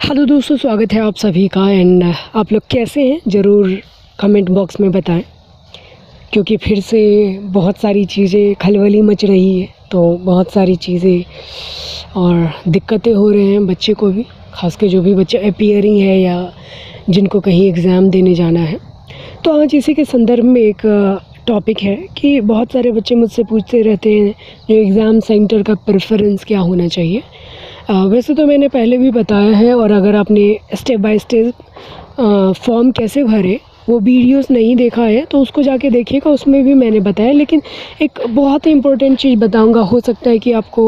Hello दोस्तों, स्वागत है आप सभी का। एंड आप लोग कैसे हैं ज़रूर कमेंट बॉक्स में बताएं, क्योंकि फिर से बहुत सारी चीज़ें खलबली मच रही है। तो बहुत सारी चीज़ें और दिक्कतें हो रहे हैं बच्चे को भी, ख़ास के जो भी बच्चे अपीयरिंग है या जिनको कहीं एग्ज़ाम देने जाना है। तो आज इसी के संदर्भ में एक टॉपिक है कि बहुत सारे बच्चे मुझसे पूछते रहते हैं जो एग्ज़ाम सेंटर का प्रेफरेंस क्या होना चाहिए। वैसे तो मैंने पहले भी बताया है, और अगर आपने स्टेप बाय स्टेप फॉर्म कैसे भरे वो वीडियोस नहीं देखा है तो उसको जाके देखिएगा, उसमें भी मैंने बताया। लेकिन एक बहुत ही इम्पोर्टेंट चीज़ बताऊंगा, हो सकता है कि आपको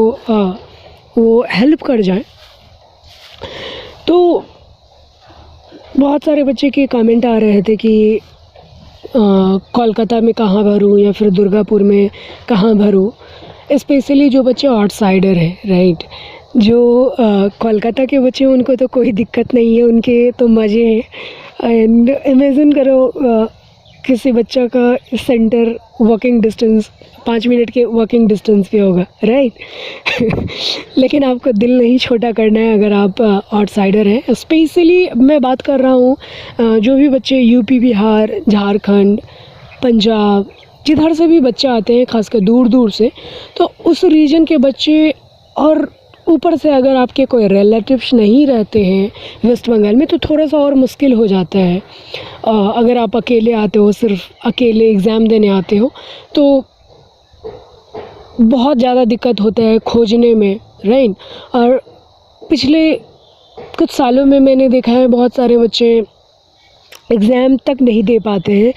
वो हेल्प कर जाए। तो बहुत सारे बच्चे के कमेंट आ रहे थे कि कोलकाता में कहाँ भरूँ या फिर दुर्गापुर में कहाँ भरूँ। स्पेशली जो बच्चे आउटसाइडर हैं, राइट, जो कोलकाता के बच्चे हैं उनको तो कोई दिक्कत नहीं है, उनके तो मज़े हैं। एंड इमेजिन करो किसी बच्चा का सेंटर वॉकिंग डिस्टेंस 5 मिनट के वॉकिंग डिस्टेंस पे होगा, राइट। लेकिन आपको दिल नहीं छोटा करना है अगर आप आउटसाइडर हैं। स्पेशली मैं बात कर रहा हूँ जो भी बच्चे यूपी, बिहार, झारखंड, पंजाब, जिधर से भी बच्चे आते हैं, खासकर दूर दूर से, तो उस रीजन के बच्चे, और ऊपर से अगर आपके कोई रिलेटिव्स नहीं रहते हैं वेस्ट बंगाल में तो थोड़ा सा और मुश्किल हो जाता है। अगर आप अकेले आते हो, सिर्फ अकेले एग्ज़ाम देने आते हो, तो बहुत ज़्यादा दिक्कत होता है खोजने में, राइट। और पिछले कुछ सालों में मैंने देखा है बहुत सारे बच्चे एग्ज़ाम तक नहीं दे पाते हैं।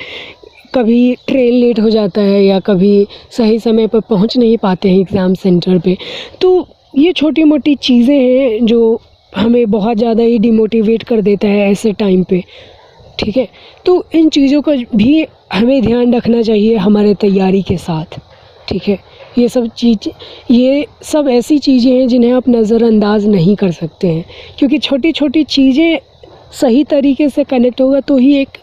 कभी ट्रेन लेट हो जाता है या कभी सही समय पर पहुंच नहीं पाते हैं एग्ज़ाम सेंटर पे। तो ये छोटी मोटी चीज़ें हैं जो हमें बहुत ज़्यादा ही डिमोटिवेट कर देता है ऐसे टाइम पे, ठीक है। तो इन चीज़ों का भी हमें ध्यान रखना चाहिए हमारे तैयारी के साथ, ठीक है। ये सब ऐसी चीज़ें हैं जिन्हें आप नज़रअंदाज नहीं कर सकते हैं, क्योंकि छोटी छोटी चीज़ें सही तरीके से कनेक्ट होगा तो ही एक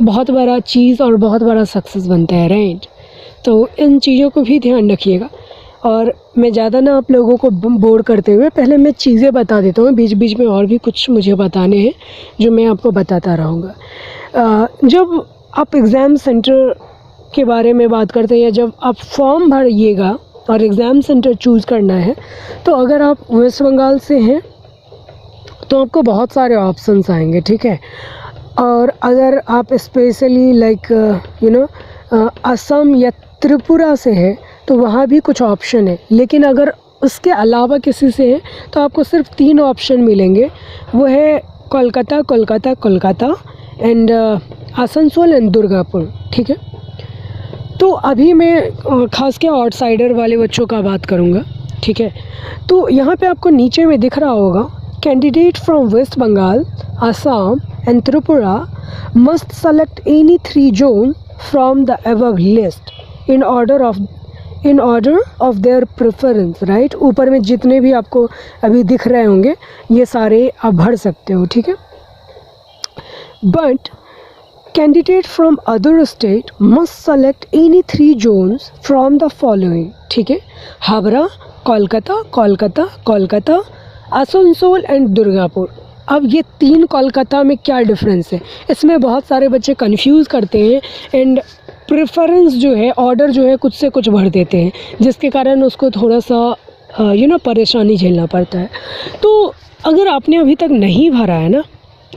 बहुत बड़ा चीज़ और बहुत बड़ा सक्सेस बनता है, राइट। तो इन चीज़ों को भी ध्यान रखिएगा। और मैं ज़्यादा ना आप लोगों को बोर करते हुए पहले मैं चीज़ें बता देता हूँ, बीच बीच में और भी कुछ मुझे बताने हैं जो मैं आपको बताता रहूँगा। जब आप एग्ज़ाम सेंटर के बारे में बात करते हैं या जब आप फॉर्म भरिएगा और एग्ज़ाम सेंटर चूज़ करना है, तो अगर आप वेस्ट बंगाल से हैं तो आपको बहुत सारे ऑप्शंस आएंगे, ठीक है। और अगर आप स्पेशली लाइक असम या त्रिपुरा से है तो वहाँ भी कुछ ऑप्शन है। लेकिन अगर उसके अलावा किसी से है तो आपको सिर्फ 3 ऑप्शन मिलेंगे, वो है कोलकाता, कोलकाता, कोलकाता एंड आसनसोल एंड दुर्गापुर, ठीक है। तो अभी मैं ख़ास के आउटसाइडर वाले बच्चों का बात करूँगा, ठीक है। तो यहाँ पे आपको नीचे में दिख रहा होगा, candidate from West Bengal, Assam and Tripura must select any 3 zone from the above list in order of their preference, right. ऊपर में जितने भी आपको अभी दिख रहे होंगे ये सारे आप भर सकते हो, ठीक है। But candidate from other state must select any 3 zones from the following, ठीक है। हावड़ा, कोलकाता, कोलकाता, कोलकाता, आसनसोल एंड दुर्गापुर। अब ये 3 कोलकाता में क्या डिफरेंस है, इसमें बहुत सारे बच्चे कंफ्यूज करते हैं एंड प्रेफरेंस जो है, ऑर्डर जो है, कुछ से कुछ भर देते हैं, जिसके कारण उसको थोड़ा सा परेशानी झेलना पड़ता है। तो अगर आपने अभी तक नहीं भरा है ना,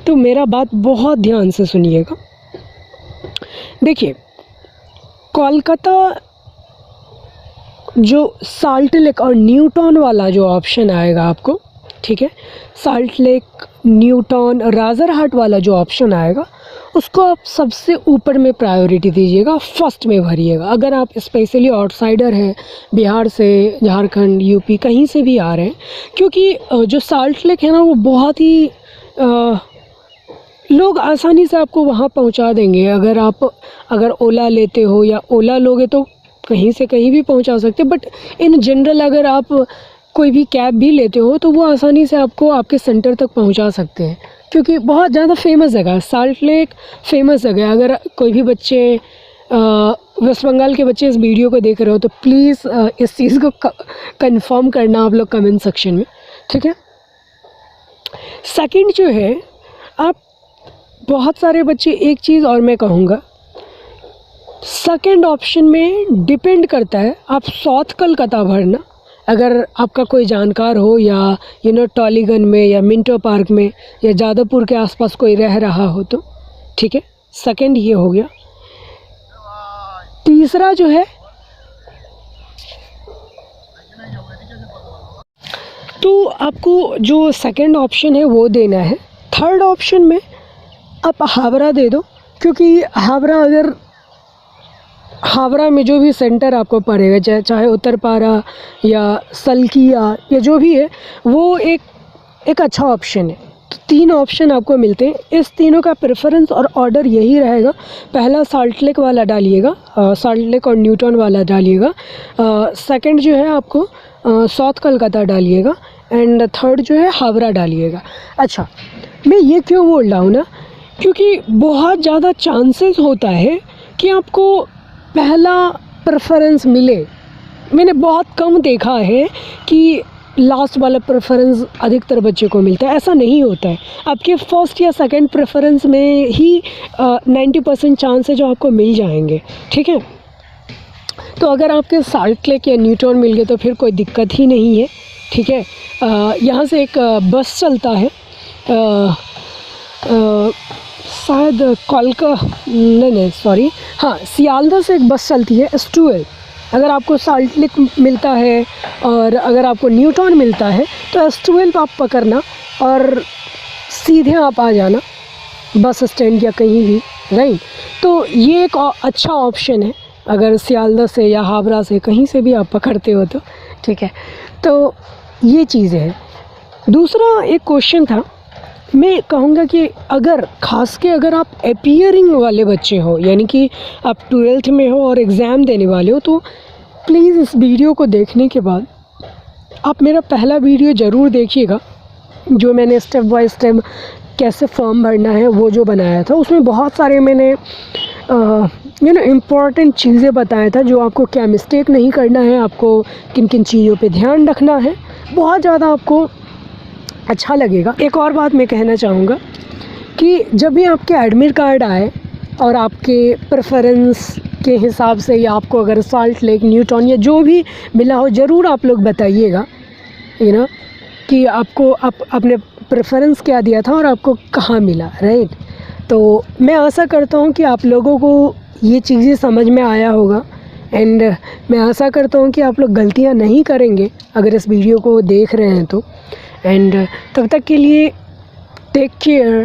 तो मेरा बात बहुत ध्यान से सुनिएगा। देखिए, कोलकाता जो साल्ट लेक और न्यू टाउन वाला जो ऑप्शन आएगा आपको, ठीक है, salt lake, new town, Rajarhat वाला जो ऑप्शन आएगा उसको आप सबसे ऊपर में प्रायोरिटी दीजिएगा, फर्स्ट में भरिएगा। अगर आप स्पेशली आउटसाइडर हैं, बिहार से, झारखंड, यूपी, कहीं से भी आ रहे हैं, क्योंकि जो साल्ट लेक है ना वो बहुत ही लोग आसानी से आपको वहाँ पहुँचा देंगे। अगर ओला लेते हो या ओला लोगे तो कहीं से कहीं भी पहुँचा सकते, बट इन जनरल अगर आप कोई भी कैब भी लेते हो तो वो आसानी से आपको आपके सेंटर तक पहुँचा सकते हैं, क्योंकि बहुत ज़्यादा फेमस जगह साल्ट लेक, फेमस जगह। अगर कोई भी बच्चे वेस्ट बंगाल के बच्चे इस वीडियो को देख रहे हो तो प्लीज़ इस चीज़ को कंफर्म करना आप लोग कमेंट सेक्शन में, ठीक है। सेकंड जो है, आप बहुत सारे बच्चे, एक चीज़ और मैं कहूँगा, सेकंड ऑप्शन में डिपेंड करता है आप साउथ कलकत्ता भरना, अगर आपका कोई जानकार हो या टॉलीगंज में या मिंटो पार्क में या जादवपुर के आसपास कोई रह रहा हो तो ठीक है। सेकंड ये हो गया। तीसरा जो है, तो आपको जो सेकंड ऑप्शन है वो देना है। थर्ड ऑप्शन में आप हावड़ा दे दो, क्योंकि हावड़ा में जो भी सेंटर आपको पड़ेगा, चाहे उत्तरपाड़ा या सलकिया या जो भी है, वो एक अच्छा ऑप्शन है। तो 3 ऑप्शन आपको मिलते हैं। इस तीनों का प्रेफरेंस और ऑर्डर यही रहेगा। पहला साल्ट लेक वाला डालिएगा, साल्ट लेक और न्यूटन वाला डालिएगा। सेकंड जो है आपको साउथ कलकत्ता डालिएगा, एंड थर्ड जो है हावड़ा डालिएगा। अच्छा, मैं ये क्यों बोल रहा हूँ ना, क्योंकि बहुत ज़्यादा चांसेस होता है कि आपको पहला प्रेफरेंस मिले। मैंने बहुत कम देखा है कि लास्ट वाला प्रेफरेंस अधिकतर बच्चे को मिलता है। ऐसा नहीं होता है। आपके फर्स्ट या सेकंड प्रेफरेंस में ही 90% चांस है जो आपको मिल जाएंगे, ठीक है। तो अगर आपके साल्ट लेक या न्यूटन मिल गए तो फिर कोई दिक्कत ही नहीं है, ठीक है। यहाँ से एक बस चलता है, शायद सियालदह से एक बस चलती है S12। अगर आपको साल्ट लेक मिलता है और अगर आपको न्यूटन मिलता है तो S12 आप पकड़ना और सीधे आप आ जाना बस स्टैंड या कहीं भी, राइट। तो ये एक अच्छा ऑप्शन है, अगर सियालदह से या हावड़ा से कहीं से भी आप पकड़ते हो तो, ठीक है। तो ये चीज़ें हैं। दूसरा एक क्वेश्चन था, मैं कहूँगा कि अगर आप अपीयरिंग वाले बच्चे हो, यानी कि आप 12th में हो और एग्ज़ाम देने वाले हो, तो प्लीज़ इस वीडियो को देखने के बाद आप मेरा पहला वीडियो ज़रूर देखिएगा, जो मैंने स्टेप बाय स्टेप कैसे फॉर्म भरना है वो जो बनाया था। उसमें बहुत सारे मैंने इम्पॉर्टेंट चीज़ें बताया था, जो आपको क्या मिस्टेक नहीं करना है, आपको किन किन चीज़ों पे ध्यान रखना है। बहुत ज़्यादा आपको अच्छा लगेगा। एक और बात मैं कहना चाहूँगा कि जब भी आपके एडमिट कार्ड आए और आपके प्रेफरेंस के हिसाब से, या आपको अगर साल्ट लेक, न्यूटन या जो भी मिला हो, ज़रूर आप लोग बताइएगा कि आपको आपने प्रेफरेंस क्या दिया था और आपको कहाँ मिला, राइट। तो मैं आशा करता हूँ कि आप लोगों को ये चीज़ें समझ में आया होगा, एंड मैं आशा करता हूँ कि आप लोग गलतियाँ नहीं करेंगे अगर इस वीडियो को देख रहे हैं तो। एंड तब तक के लिए टेक केयर।